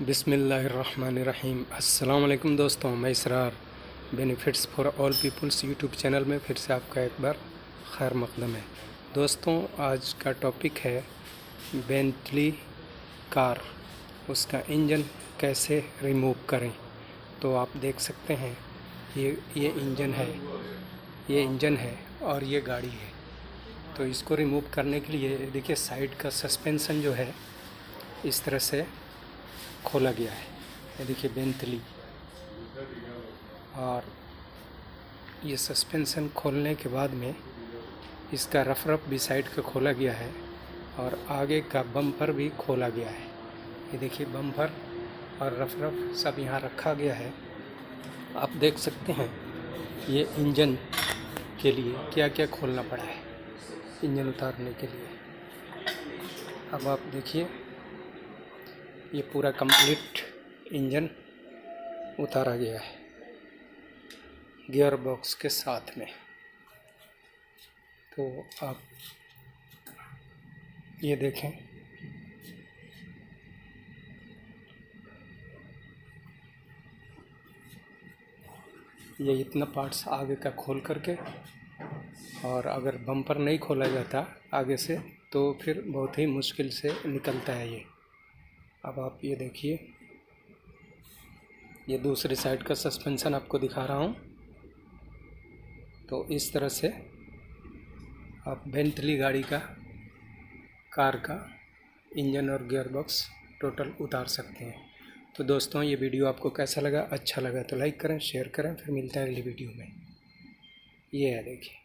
बिस्मिल्लाहिर्रहमानिर्रहीम। अस्सलाम वालेकुम दोस्तों, मैं Israr benefits for all peoples YouTube channel में फिर से आपका एक बार खैर मकदम है। दोस्तों, आज का टॉपिक है बेंटली कार, उसका इंजन कैसे रिमूव करें। तो आप देख सकते हैं ये इंजन है और ये गाड़ी है। तो इसको रिमूव करने के लिए देखिए साइड का सस्पेंशन जो है इस तरह से खोला गया है। ये देखिए बेंटली, और ये सस्पेंशन खोलने के बाद में इसका रफ भी साइड का खोला गया है और आगे का बम्पर भी खोला गया है। ये देखिए बम्पर और रफ सब यहाँ रखा गया है। आप देख सकते हैं ये इंजन के लिए क्या क्या खोलना पड़ा है इंजन उतारने के लिए। अब आप देखिए ये पूरा कंप्लीट इंजन उतारा गया है गियर बॉक्स के साथ में। तो आप ये देखें, ये इतना पार्ट्स आगे का खोल करके, और अगर बम्पर नहीं खोला जाता आगे से तो फिर बहुत ही मुश्किल से निकलता है ये। अब आप ये देखिए, ये दूसरी साइड का सस्पेंशन आपको दिखा रहा हूँ। तो इस तरह से आप बेंटली गाड़ी का, कार का इंजन और गियर बॉक्स टोटल उतार सकते हैं। तो दोस्तों, ये वीडियो आपको कैसा लगा? अच्छा लगा तो लाइक करें, शेयर करें। फिर मिलते हैं अगली वीडियो में। ये है देखिए।